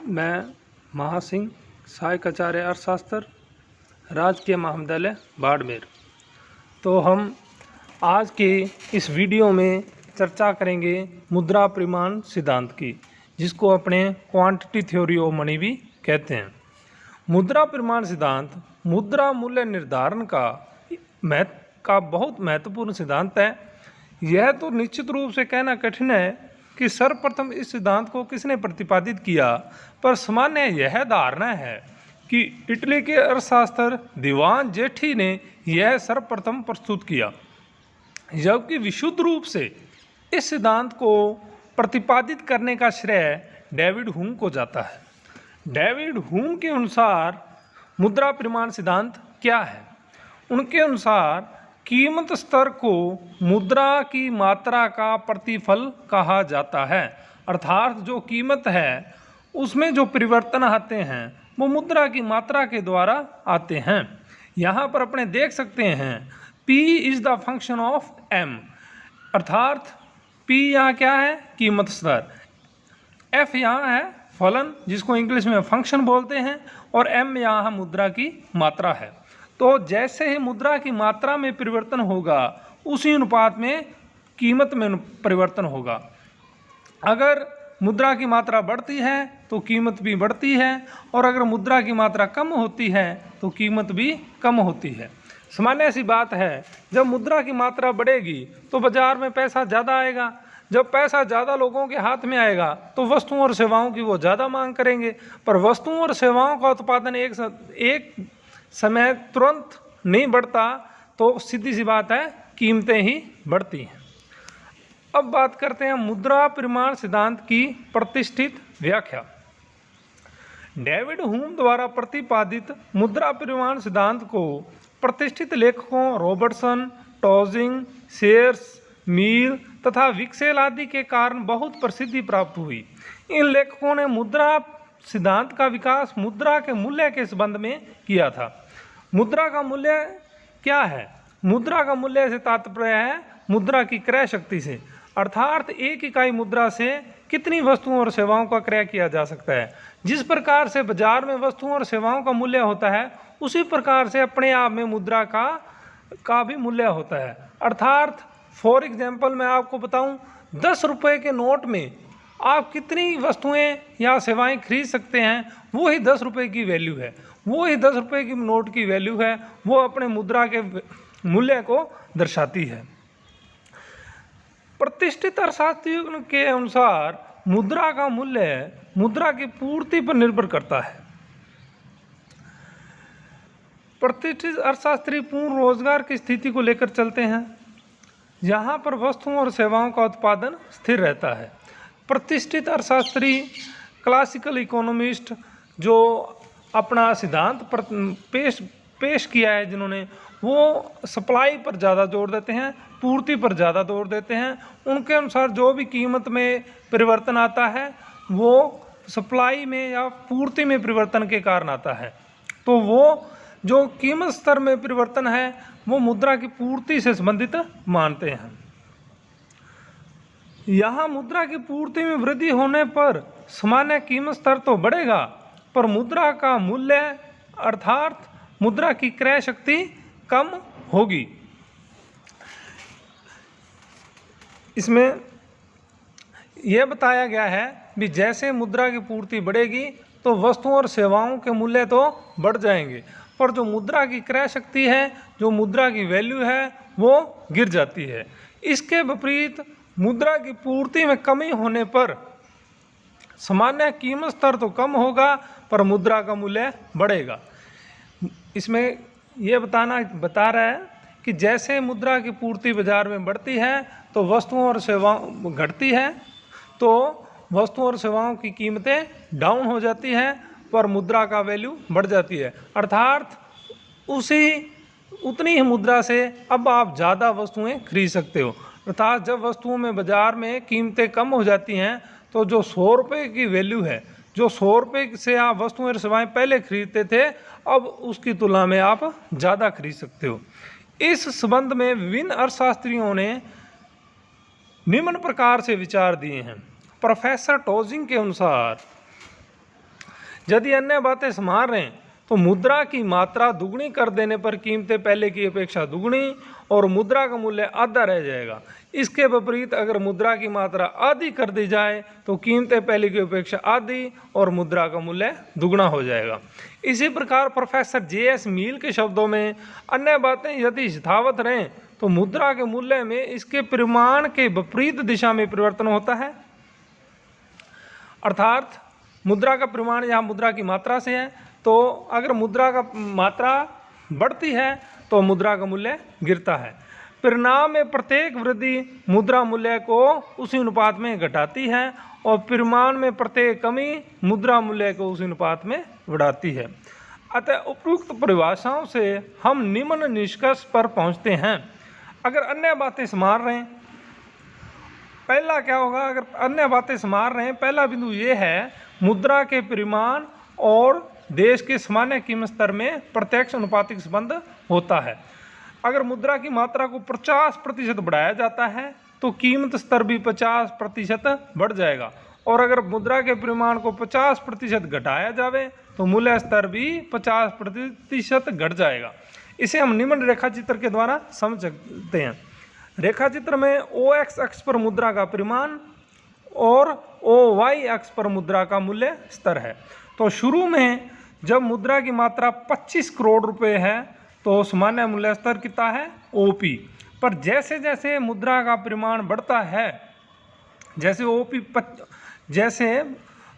मैं महासिंह, सहायक आचार्य अर्थशास्त्र, राजकीय महाविद्यालय बाड़मेर। तो हम आज के इस वीडियो में चर्चा करेंगे मुद्रा परिमाण सिद्धांत की, जिसको अपने क्वांटिटी थ्योरी ऑफ मनी भी कहते हैं। मुद्रा परिमाण सिद्धांत मुद्रा मूल्य निर्धारण का बहुत महत्वपूर्ण सिद्धांत है। यह तो निश्चित रूप से कहना कठिन है कि सर्वप्रथम इस सिद्धांत को किसने प्रतिपादित किया, पर सामान्य यह धारणा है कि इटली के अर्थशास्त्र दीवान जेठी ने यह सर्वप्रथम प्रस्तुत किया, जबकि विशुद्ध रूप से इस सिद्धांत को प्रतिपादित करने का श्रेय डेविड हुम को जाता है। डेविड हुम के अनुसार मुद्रा परिमाण सिद्धांत क्या है? उनके अनुसार कीमत स्तर को मुद्रा की मात्रा का प्रतिफल कहा जाता है, अर्थात जो कीमत है उसमें जो परिवर्तन आते हैं वो मुद्रा की मात्रा के द्वारा आते हैं। यहाँ पर अपने देख सकते हैं P is the function of M, अर्थात P यहाँ क्या है? कीमत स्तर। F यहाँ है फलन, जिसको इंग्लिश में फंक्शन बोलते हैं, और M यहाँ मुद्रा की मात्रा है। तो जैसे ही मुद्रा की मात्रा में परिवर्तन होगा उसी अनुपात में कीमत में परिवर्तन होगा। अगर मुद्रा की मात्रा बढ़ती है तो कीमत भी बढ़ती है, और अगर मुद्रा की मात्रा कम होती है तो कीमत भी कम होती है। सामान्य सी बात है, जब मुद्रा की मात्रा बढ़ेगी तो बाजार में पैसा ज़्यादा आएगा। जब पैसा ज़्यादा लोगों के हाथ में आएगा तो वस्तुओं और सेवाओं की वो ज़्यादा मांग करेंगे, पर वस्तुओं और सेवाओं का उत्पादन एक समय तुरंत नहीं बढ़ता, तो सीधी सी बात है कीमतें ही बढ़ती हैं। अब बात करते हैं मुद्रा परिमाण सिद्धांत की प्रतिष्ठित व्याख्या। डेविड हुम द्वारा प्रतिपादित मुद्रा परिमाण सिद्धांत को प्रतिष्ठित लेखकों रॉबर्टसन, टॉजिंग, शेयर्स, मील तथा विक्सेल आदि के कारण बहुत प्रसिद्धि प्राप्त हुई। इन लेखकों ने मुद्रा सिद्धांत का विकास मुद्रा के मूल्य के संबंध में किया था। मुद्रा का मूल्य क्या है? मुद्रा का मूल्य से तात्पर्य है मुद्रा की क्रय शक्ति से, अर्थात एक इकाई मुद्रा से कितनी वस्तुओं और सेवाओं का क्रय किया जा सकता है। जिस प्रकार से बाजार में वस्तुओं और सेवाओं का मूल्य होता है, उसी प्रकार से अपने आप में मुद्रा का भी मूल्य होता है। अर्थात फॉर एग्जाम्पल मैं आपको बताऊं, 10 रुपये के नोट में आप कितनी वस्तुएं या सेवाएं खरीद सकते हैं, वो ही 10 रुपये की वैल्यू है। वो ही 10 रुपये की नोट की वैल्यू है, वो अपने मुद्रा के मूल्य को दर्शाती है। प्रतिष्ठित अर्थशास्त्रियों के अनुसार मुद्रा का मूल्य मुद्रा की पूर्ति पर निर्भर करता है। प्रतिष्ठित अर्थशास्त्री पूर्ण रोजगार की स्थिति को लेकर चलते हैं, यहाँ पर वस्तुओं और सेवाओं का उत्पादन स्थिर रहता है। प्रतिष्ठित अर्थशास्त्री क्लासिकल इकोनॉमिस्ट जो अपना सिद्धांत पेश किया है जिन्होंने, वो सप्लाई पर ज़्यादा जोर देते हैं, पूर्ति पर ज़्यादा जोर देते हैं। उनके अनुसार जो भी कीमत में परिवर्तन आता है वो सप्लाई में या पूर्ति में परिवर्तन के कारण आता है। तो वो जो कीमत स्तर में परिवर्तन है वो मुद्रा की पूर्ति से संबंधित मानते हैं। यहाँ मुद्रा की पूर्ति में वृद्धि होने पर सामान्य कीमत स्तर तो बढ़ेगा, पर मुद्रा का मूल्य अर्थात मुद्रा की क्रय शक्ति कम होगी। इसमें यह बताया गया है कि जैसे मुद्रा की पूर्ति बढ़ेगी तो वस्तुओं और सेवाओं के मूल्य तो बढ़ जाएंगे, पर जो मुद्रा की क्रय शक्ति है, जो मुद्रा की वैल्यू है, वो गिर जाती है। इसके विपरीत मुद्रा की पूर्ति में कमी होने पर सामान्य कीमत स्तर तो कम होगा, पर मुद्रा का मूल्य बढ़ेगा। इसमें यह बता रहा है कि जैसे मुद्रा की पूर्ति बाजार में बढ़ती है तो वस्तुओं और सेवाओं घटती है, तो वस्तुओं और सेवाओं की कीमतें डाउन हो जाती हैं, पर मुद्रा का वैल्यू बढ़ जाती है। अर्थात उतनी ही मुद्रा से अब आप ज़्यादा वस्तुएं खरीद सकते हो। अर्थात जब वस्तुओं में बाजार में कीमतें कम हो जाती हैं तो जो 100 रुपये की वैल्यू है, जो 100 रुपये से आप वस्तुएं और सेवाएं पहले खरीदते थे, अब उसकी तुलना में आप ज़्यादा खरीद सकते हो। इस संबंध में विभिन्न अर्थशास्त्रियों ने निम्न प्रकार से विचार दिए हैं। प्रोफेसर टॉजिंग के अनुसार यदि अन्य बातें समान रहें तो मुद्रा की मात्रा दुगनी कर देने पर कीमतें पहले की अपेक्षा दुगनी और मुद्रा का मूल्य आधा रह जाएगा। इसके विपरीत अगर मुद्रा की मात्रा आधी कर दी जाए तो कीमतें पहले की अपेक्षा आधी और मुद्रा का मूल्य दुगना हो जाएगा। इसी प्रकार प्रोफेसर J.S. मील के शब्दों में अन्य बातें यदि यथावत रहें तो मुद्रा के मूल्य में इसके परिमाण के विपरीत दिशा में परिवर्तन होता है। अर्थात मुद्रा का परिमाण यहाँ मुद्रा की मात्रा से है, तो अगर मुद्रा का मात्रा बढ़ती है तो मुद्रा का मूल्य गिरता है। परिणाम में प्रत्येक वृद्धि मुद्रा मूल्य को उसी अनुपात में घटाती है और परिमाण में प्रत्येक कमी मुद्रा मूल्य को उसी अनुपात में बढ़ाती है। अतः उपयुक्त परिभाषाओं से हम निम्न निष्कर्ष पर पहुंचते हैं। अगर अन्य बातें समान रहें, पहला क्या होगा, अगर अन्य बातें समान रहें, पहला बिंदु ये है मुद्रा के परिमाण और देश के सामान्य कीमत स्तर में प्रत्यक्ष अनुपातिक संबंध होता है। अगर मुद्रा की मात्रा को 50% बढ़ाया जाता है तो कीमत स्तर भी 50% बढ़ जाएगा, और अगर मुद्रा के परिमाण को 50% घटाया जाए तो मूल्य स्तर भी 50% घट जाएगा। इसे हम निम्न रेखा चित्र के द्वारा समझ सकते हैं। रेखा चित्र में OX अक्ष पर मुद्रा का परिमाण और OY अक्ष पर मुद्रा का मूल्य स्तर है। तो शुरू में जब मुद्रा की मात्रा 25 करोड़ रुपए है तो सामान्य मूल्य स्तर कितना है, OP। पर जैसे जैसे मुद्रा का परिमाण बढ़ता है, जैसे OP जैसे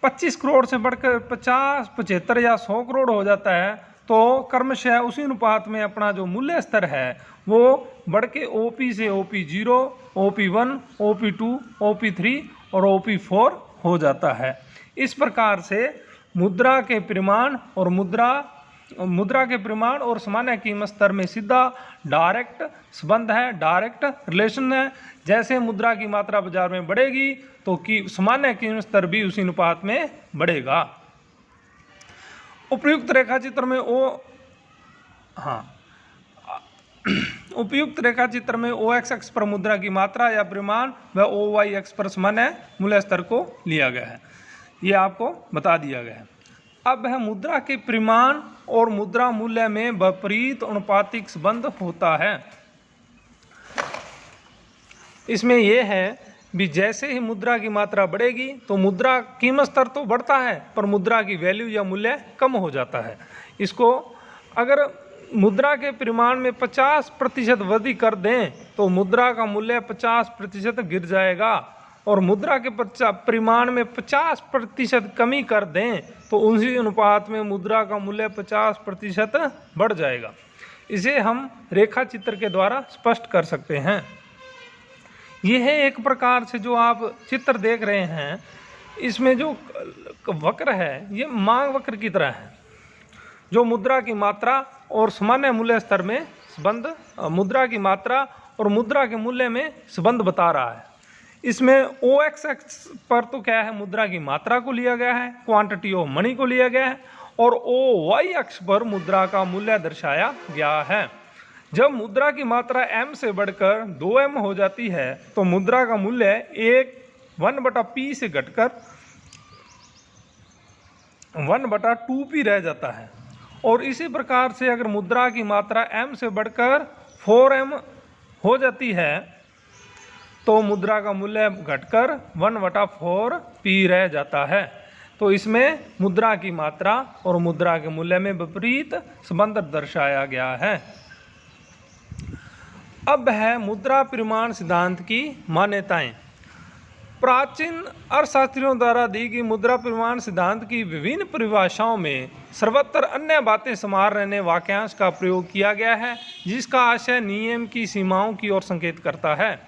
25 करोड़ से बढ़कर 50, 75 या 100 करोड़ हो जाता है तो क्रमशः उसी अनुपात में अपना जो मूल्य स्तर है वो बढ़ के OP से OP0, OP1, OP2, OP3 और OP4 हो जाता है। इस प्रकार से मुद्रा के परिमाण और सामान्य कीमत स्तर में सीधा डायरेक्ट संबंध है, डायरेक्ट रिलेशन है। जैसे मुद्रा की मात्रा बाजार में बढ़ेगी तो सामान्य कीमत स्तर भी उसी अनुपात में बढ़ेगा। उपयुक्त रेखा चित्र में OX अक्ष पर मुद्रा की मात्रा या परिमाण व OY अक्ष पर सामान्य मूल्य स्तर को लिया गया है, ये आपको बता दिया गया है। अब है मुद्रा के परिमाण और मुद्रा मूल्य में विपरीत अनुपातिक संबंध होता है। इसमें यह है भी जैसे ही मुद्रा की मात्रा बढ़ेगी तो मुद्रा कीमत स्तर तो बढ़ता है पर मुद्रा की वैल्यू या मूल्य कम हो जाता है। इसको अगर मुद्रा के परिमाण में 50% वृद्धि कर दें तो मुद्रा का मूल्य 50% गिर जाएगा, और मुद्रा के परिमाण में 50% कमी कर दें तो उसी अनुपात में मुद्रा का मूल्य 50% बढ़ जाएगा। इसे हम रेखा चित्र के द्वारा स्पष्ट कर सकते हैं। यह है एक प्रकार से जो आप चित्र देख रहे हैं, इसमें जो वक्र है ये मांग वक्र की तरह है, जो मुद्रा की मात्रा और सामान्य मूल्य स्तर में संबंध, मुद्रा की मात्रा और मुद्रा के मूल्य में संबंध बता रहा है। इसमें OX अक्ष पर तो क्या है, मुद्रा की मात्रा को लिया गया है, क्वांटिटी ऑफ मनी को लिया गया है, और OY अक्ष पर मुद्रा का मूल्य दर्शाया गया है। जब मुद्रा की मात्रा M से बढ़कर 2M हो जाती है तो मुद्रा का मूल्य 1/P से घटकर 1/2P रह जाता है, और इसी प्रकार से अगर मुद्रा की मात्रा M से बढ़कर 4M हो जाती है तो मुद्रा का मूल्य घटकर 1/4P रह जाता है। तो इसमें मुद्रा की मात्रा और मुद्रा के मूल्य में विपरीत संबंध दर्शाया गया है। अब है मुद्रा परिमाण सिद्धांत की मान्यताएं। प्राचीन अर्थशास्त्रियों द्वारा दी गई मुद्रा परिमाण सिद्धांत की विभिन्न परिभाषाओं में सर्वत्र अन्य बातें समान रहने वाक्यांश का प्रयोग किया गया है, जिसका आशय नियम की सीमाओं की ओर संकेत करता है।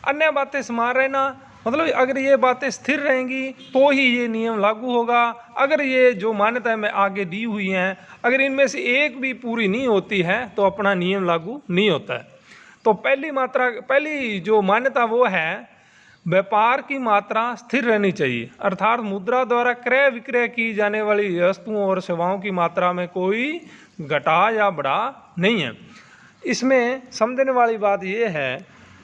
अन्य बातें समान रहना मतलब अगर ये बातें स्थिर रहेंगी तो ही ये नियम लागू होगा। अगर ये जो मान्यताएं में आगे दी हुई हैं, अगर इनमें से एक भी पूरी नहीं होती है तो अपना नियम लागू नहीं होता है। तो पहली जो मान्यता वो है, व्यापार की मात्रा स्थिर रहनी चाहिए, अर्थात मुद्रा द्वारा क्रय विक्रय की जाने वाली वस्तुओं और सेवाओं की मात्रा में कोई घटा या बढ़ा नहीं है। इसमें समझने वाली बात यह है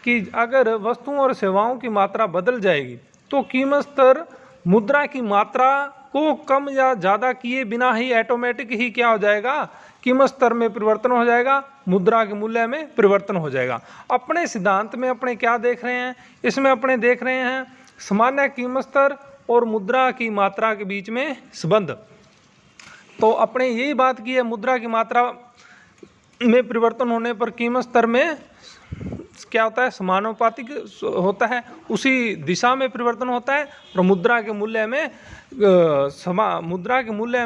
कि अगर वस्तुओं और सेवाओं की मात्रा बदल जाएगी तो कीमत स्तर मुद्रा की मात्रा को कम या ज़्यादा किए बिना ही ऑटोमेटिक ही क्या हो जाएगा, कीमत स्तर में परिवर्तन हो जाएगा, मुद्रा के मूल्य में परिवर्तन हो जाएगा। अपने सिद्धांत में अपने क्या देख रहे हैं, इसमें अपने देख रहे हैं सामान्य कीमत स्तर और मुद्रा की मात्रा के बीच में संबंध। तो अपने यही बात की है, मुद्रा की मात्रा में परिवर्तन होने पर कीमत स्तर में क्या होता है, समानुपातिक होता है, उसी दिशा में परिवर्तन होता है। और मुद्रा के मूल्य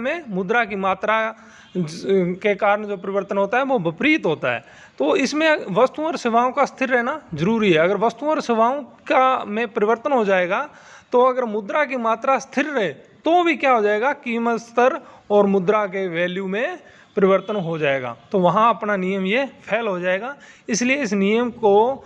में मुद्रा की मात्रा के कारण जो परिवर्तन होता है वो विपरीत होता है। तो इसमें वस्तुओं और सेवाओं का स्थिर रहना जरूरी है। अगर वस्तुओं और सेवाओं का में परिवर्तन हो जाएगा तो अगर मुद्रा की मात्रा स्थिर रहे तो भी क्या हो जाएगा, कीमत स्तर और मुद्रा के वैल्यू में परिवर्तन हो जाएगा। तो वहाँ अपना नियम ये फेल हो जाएगा। इसलिए इस नियम को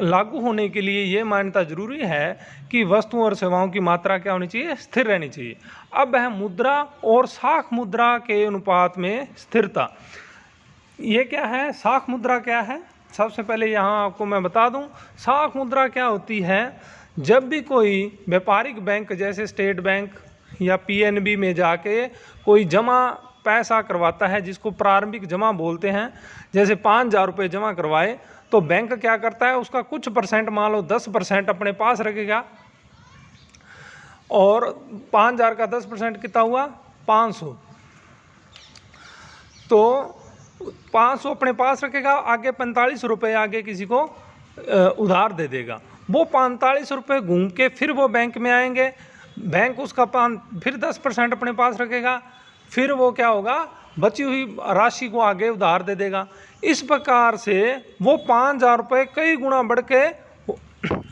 लागू होने के लिए ये मान्यता जरूरी है कि वस्तुओं और सेवाओं की मात्रा क्या होनी चाहिए, स्थिर रहनी चाहिए। अब है मुद्रा और साख मुद्रा के अनुपात में स्थिरता। ये क्या है, साख मुद्रा क्या है, सबसे पहले यहाँ आपको मैं बता दूँ। साख मुद्रा क्या होती है, जब भी कोई व्यापारिक बैंक जैसे स्टेट बैंक या पीएनबी में जाके कोई जमा पैसा करवाता है, जिसको प्रारंभिक जमा बोलते हैं, जैसे 5,000 रुपये जमा करवाए तो बैंक क्या करता है, उसका कुछ परसेंट, मान लो 10% अपने पास रखेगा। और 5,000 का 10% कितना हुआ, 500। तो 500 अपने पास रखेगा, आगे 45 रुपये आगे किसी को उधार दे देगा। वो 45 रुपये घूम के फिर वो बैंक में आएंगे, बैंक उसका फिर 10% अपने पास रखेगा, फिर वो क्या होगा, बची हुई राशि को आगे उधार दे देगा। इस प्रकार से वो 5,000 रुपये कई गुना बढ़ के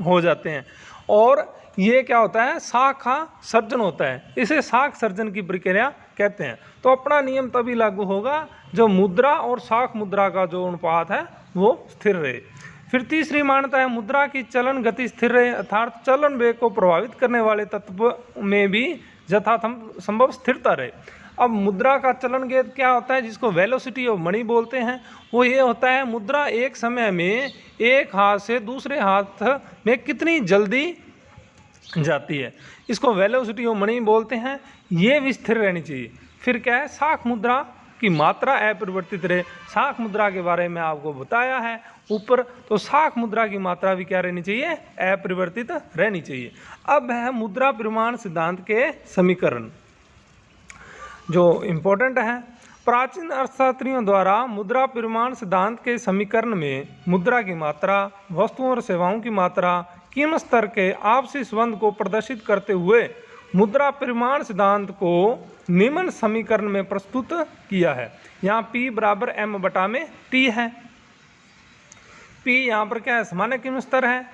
हो जाते हैं। और ये क्या होता है, साखा सर्जन होता है, इसे साख सर्जन की प्रक्रिया कहते हैं। तो अपना नियम तभी लागू होगा जो मुद्रा और साख मुद्रा का जो अनुपात है वो स्थिर रहे। फिर तीसरी मान्यता है मुद्रा की चलन गति स्थिर रहे, अर्थात चलन वेग को प्रभावित करने वाले तत्व में भी यथासंभव स्थिरता रहे। अब मुद्रा का चलन वेग क्या होता है, जिसको वेलोसिटी ऑफ मनी बोलते हैं, वो ये होता है मुद्रा एक समय में एक हाथ से दूसरे हाथ में कितनी जल्दी जाती है, इसको वेलोसिटी ऑफ मनी बोलते हैं। ये भी स्थिर रहनी चाहिए। फिर क्या है, साख मुद्रा की मात्रा अपरिवर्तित रहे। साख मुद्रा के बारे में आपको बताया है ऊपर, तो साख मुद्रा की मात्रा भी क्या रहनी चाहिए, अपरिवर्तित रहनी चाहिए। अब है मुद्रा परिमाण सिद्धांत के समीकरण जो इम्पोर्टेंट है। प्राचीन अर्थशास्त्रियों द्वारा मुद्रा परिमाण सिद्धांत के समीकरण में मुद्रा की मात्रा, वस्तुओं और सेवाओं की मात्रा, कीमत स्तर के आपसी संबंध को प्रदर्शित करते हुए मुद्रा परिमाण सिद्धांत को निम्न समीकरण में प्रस्तुत किया है। यहाँ P बराबर M/T है। P यहाँ पर क्या है, सामान्य कीमत स्तर है,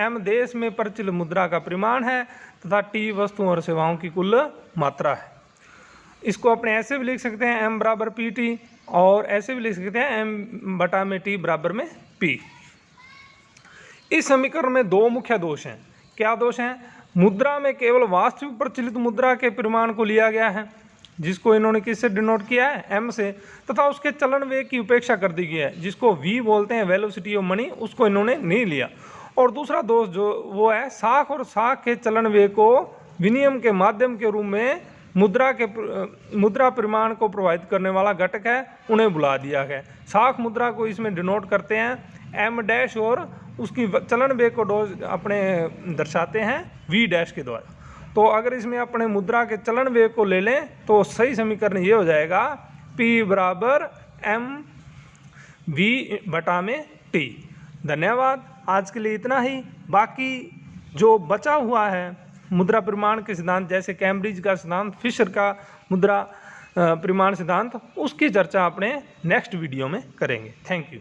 M देश में प्रचलित मुद्रा का परिमाण है तथा T वस्तुओं और सेवाओं की कुल मात्रा है। इसको अपने ऐसे भी लिख सकते हैं M बराबर PT, और ऐसे भी लिख सकते हैं M/T बराबर में P। इस समीकरण में दो मुख्य दोष हैं। क्या दोष हैं, मुद्रा में केवल वास्तविक प्रचलित मुद्रा के परिमाण को लिया गया है, जिसको इन्होंने किससे डिनोट किया है, M से, तथा उसके चलन वेग की उपेक्षा कर दी गई है, जिसको V बोलते हैं, वेलोसिटी ऑफ मनी, उसको इन्होंने नहीं लिया। और दूसरा दोष जो वो है, साख और साख के चलन वेग को विनिमय के माध्यम के रूप में मुद्रा परिमाण को प्रभावित करने वाला घटक है, उन्हें बुला दिया गया। साख मुद्रा को इसमें डिनोट करते हैं M' और उसकी चलन वेग को अपने दर्शाते हैं V' के द्वारा। तो अगर इसमें अपने मुद्रा के चलन वेग को ले लें तो सही समीकरण ये हो जाएगा P बराबर MV/T। धन्यवाद, आज के लिए इतना ही। बाकी जो बचा हुआ है मुद्रा परिमाण के सिद्धांत, जैसे कैम्ब्रिज का सिद्धांत, फिशर का मुद्रा परिमाण सिद्धांत, उसकी चर्चा अपने नेक्स्ट वीडियो में करेंगे। Thank you.